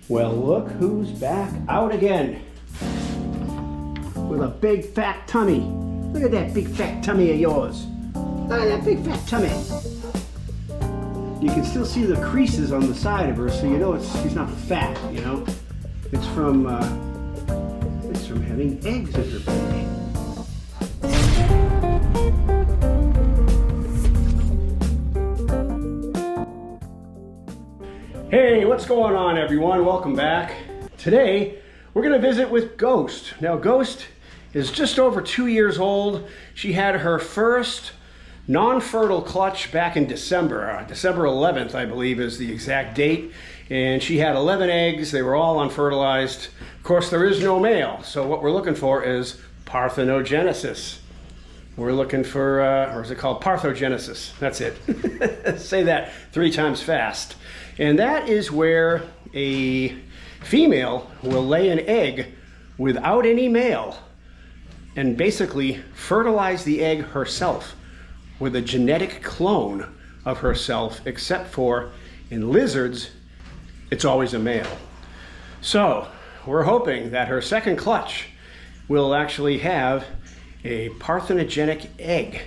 Well, look who's back out again with a big fat tummy. Look at that big fat tummy of yours. Look at that big fat tummy. You can still see the creases on the side of her, so you know she's not fat, you know. It's from having eggs in her belly. Hey, what's going on, everyone? Welcome back. Today, we're going to visit with Ghost. Now, Ghost is just over 2 years old. She had her first non-fertile clutch back in December. December 11th, I believe, is the exact date. And she had 11 eggs. They were all unfertilized. Of course, there is no male. So what we're looking for is parthenogenesis. We're looking for, or is it called parthogenesis? That's it. Say that 3 times fast. And that is where a female will lay an egg without any male and basically fertilize the egg herself with a genetic clone of herself, except for in lizards, it's always a male. So we're hoping that her second clutch will actually have a parthenogenic egg,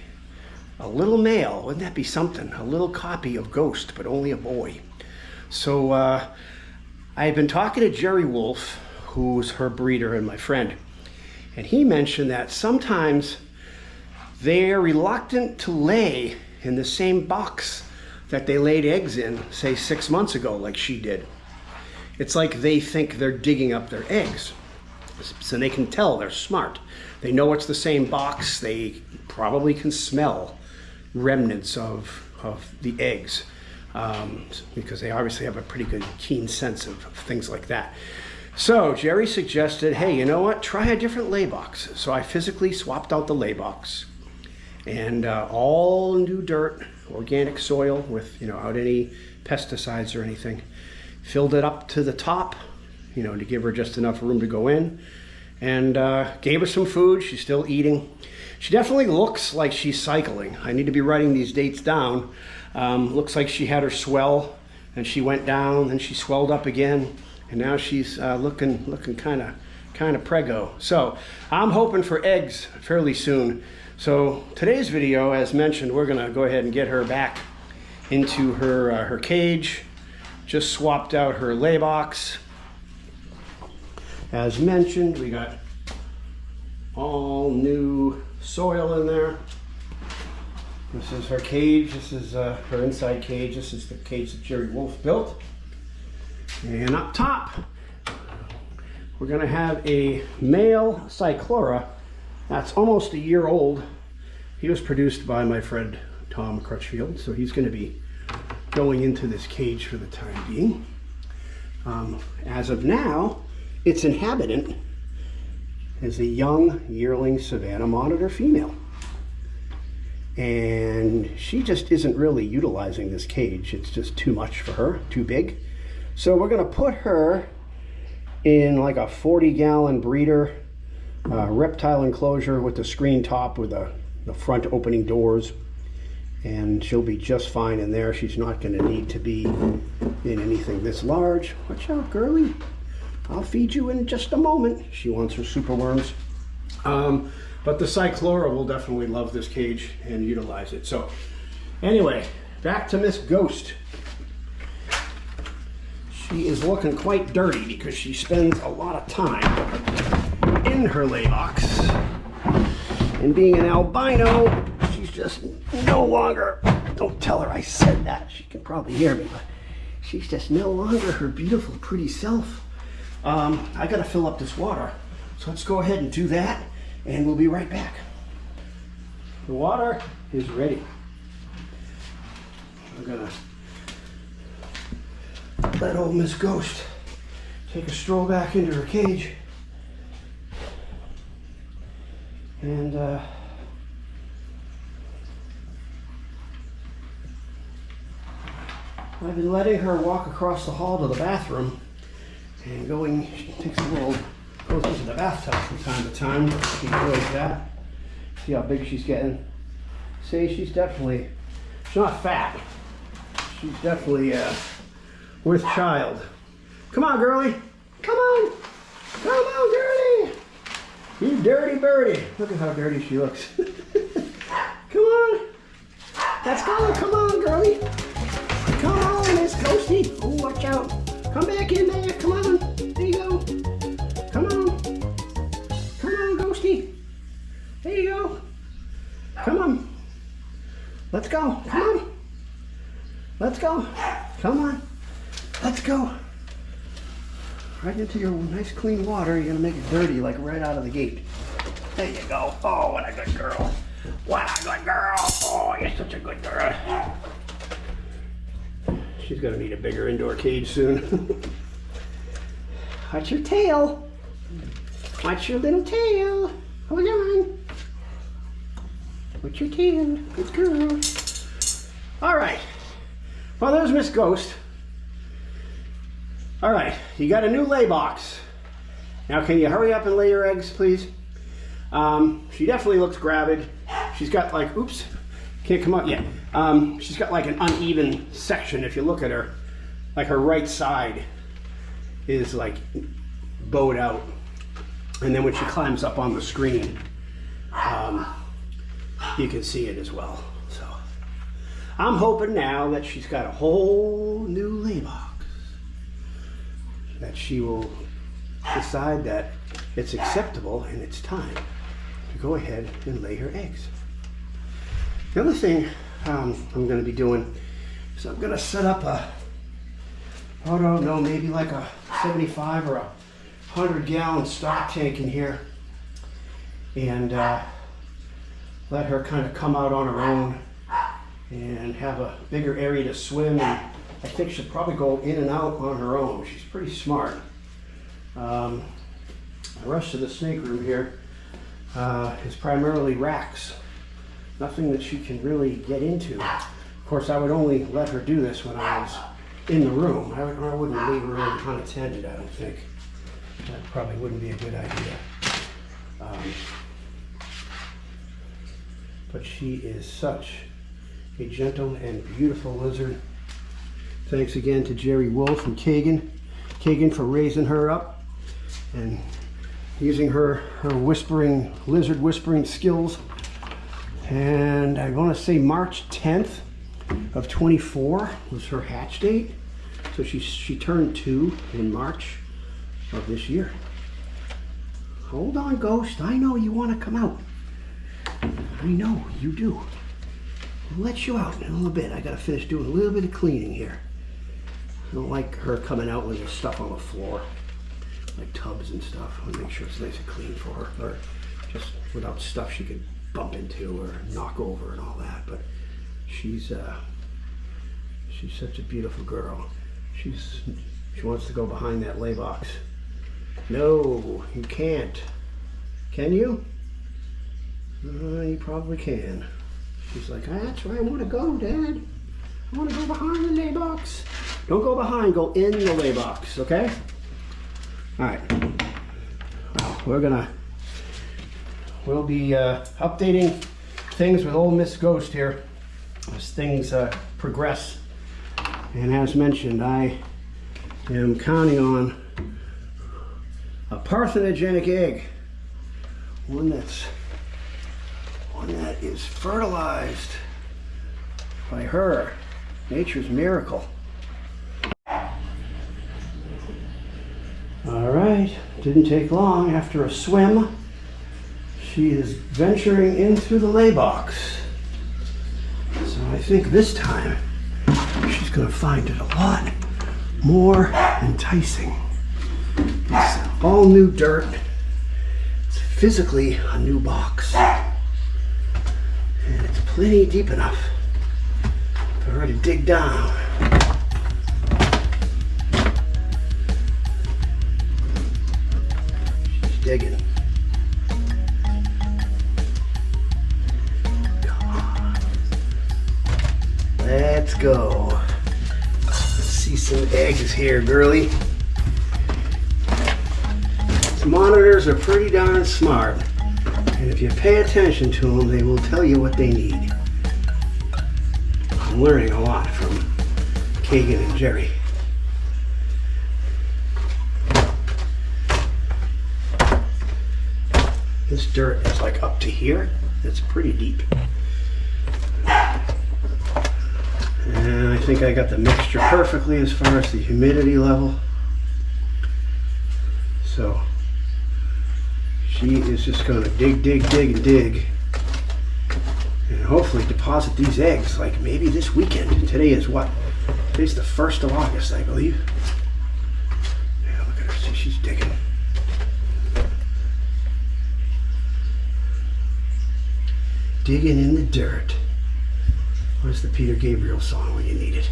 a little male. Wouldn't that be something? A little copy of Ghost, but only a boy. So I've been talking to Jerry Wolf, who's her breeder and my friend, and he mentioned that sometimes they're reluctant to lay in the same box that they laid eggs in, say 6 months ago, like she did. It's like they think they're digging up their eggs. So they can tell they're smart. They know it's the same box. They probably can smell remnants of the eggs. Because they obviously have a pretty good keen sense of things like that. So Jerry suggested, hey, you know what, try a different lay box. So I physically swapped out the lay box and all new dirt, organic soil without any pesticides or anything. Filled it up to the top, to give her just enough room to go in, and gave her some food. She's still eating. She definitely looks like she's cycling. I need to be writing these dates down. Looks like she had her swell, and she went down, and she swelled up again, and now she's looking kind of preggo. So I'm hoping for eggs fairly soon. So today's video, as mentioned, we're gonna go ahead and get her back into her cage. Just swapped out her lay box. As mentioned, we got all new soil in there. This is her cage. This is her inside cage. This is the cage that Jerry Wolf built. And up top, we're going to have a male Cyclora that's almost a year old. He was produced by my friend Tom Crutchfield, so he's going to be going into this cage for the time being. As of now, its inhabitant is a young yearling Savannah monitor female. And she just isn't really utilizing this cage. It's just too much for her, too big. So we're gonna put her in like a 40-gallon breeder reptile enclosure with the screen top with the front opening doors. And she'll be just fine in there. She's not gonna need to be in anything this large. Watch out, girlie. I'll feed you in just a moment. She wants her super worms. But the Cyclora will definitely love this cage and utilize it. So anyway, back to Miss Ghost. She is looking quite dirty because she spends a lot of time in her lay box. And being an albino, she's just no longer, don't tell her I said that. She can probably hear me, but she's just no longer her beautiful, pretty self. I gotta fill up this water. So let's go ahead and do that. And we'll be right back. The water is ready. I'm gonna let old Miss Ghost take a stroll back into her cage. And I've been letting her walk across the hall to the bathroom and she takes a little, goes into the bathtub from time to time. She enjoys that. See how big she's getting. See, she's not fat. She's definitely with child. Come on, girlie. Come on. Come on, girlie. You dirty birdie. Look at how dirty she looks. Come on. Let's go. Come on, girlie. Come on, Miss Ghosty. Oh, watch out. Come back in there. Come on. There you go. Come on. Come on, Ghosty. There you go. Come on. Let's go. Come on. Let's go. Come on. Let's go. Right into your nice clean water. You're going to make it dirty like right out of the gate. There you go. Oh, what a good girl. What a good girl. Oh, you're such a good girl. She's going to need a bigger indoor cage soon. Watch your tail. Watch your little tail. Hold on. Watch your tail. Good girl. All right. Well, there's Miss Ghost. All right, you got a new lay box. Now, can you hurry up and lay your eggs, please? She definitely looks gravid. She's got like, oops, can't come up yet. She's got like an uneven section. If you look at her, like her right side is like bowed out. And then when she climbs up on the screen, you can see it as well. So I'm hoping now that she's got a whole new lay box, that she will decide that it's acceptable and it's time to go ahead and lay her eggs. The other thing I'm going to be doing is I'm going to set up a, I don't know, maybe like a 75 or a 100-gallon stock tank in here, and let her kind of come out on her own and have a bigger area to swim. And I think she'll probably go in and out on her own. She's pretty smart. The rest of the snake room here is primarily racks. Nothing that she can really get into. Of course, I would only let her do this when I was in the room. I wouldn't leave her in unattended, I don't think. That probably wouldn't be a good idea. But she is such a gentle and beautiful lizard. Thanks again to Jerry Wolf and Kagan for raising her up and using her lizard whispering skills. And I want to say March 10th of 24 was her hatch date. So she turned 2 in March of this year. Hold on, Ghost. I know you want to come out. I know you do. I'll let you out in a little bit. I got to finish doing a little bit of cleaning here. I don't like her coming out when there's stuff on the floor, like tubs and stuff. I want to make sure it's nice and clean for her, or just without stuff she could bump into or knock over and all that. But she's such a beautiful girl. She wants to go behind that lay box. No, you can't. Can you? You probably can. She's like, that's where I want to go, Dad. I want to go behind the lay box. Don't go behind, go in the lay box, okay? All right. Well, we'll be updating things with old Miss Ghost here as things progress. And as mentioned, I am counting on a parthenogenic egg, one that is fertilized by her, nature's miracle. All right, didn't take long. After a swim, she is venturing into the lay box. So I think this time she's going to find it a lot more enticing. It's all new dirt. It's physically a new box. And it's plenty deep enough for her to dig down. She's digging. Come on. Let's go. Let's see some eggs here, girlie. These monitors are pretty darn smart. And if you pay attention to them, they will tell you what they need. I'm learning a lot from Kagan and Jerry. dirt is like up to here. It's pretty deep. And I think I got the mixture perfectly as far as the humidity level. So she is just going to dig, dig, dig, and dig. And hopefully deposit these eggs like maybe this weekend. Today is what? Today's the 1st of August, I believe. Yeah, look at her. See, she's digging. Digging in the dirt. Where's the Peter Gabriel song when you need it?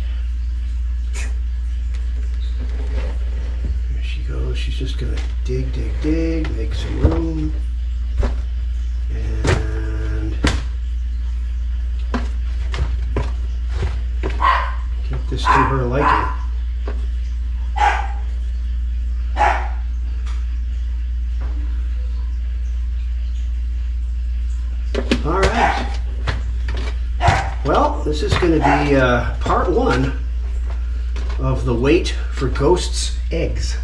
There she goes. She's just gonna dig, dig, dig, make some room. And get this to her liking. All right. Well, this is going to be part 1 of the wait for Ghost's eggs.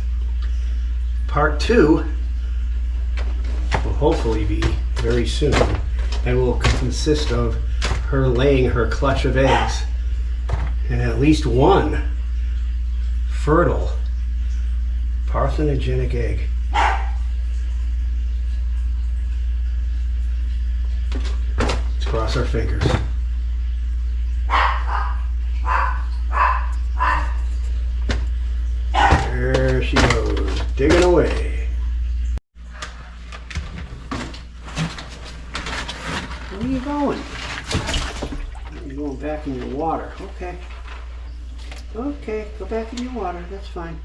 Part 2 will hopefully be very soon and will consist of her laying her clutch of eggs and at least one fertile parthenogenic egg. Let's cross our fingers. There she goes, digging away. Where are you going? You're going back in your water. Okay. Okay, go back in your water. That's fine.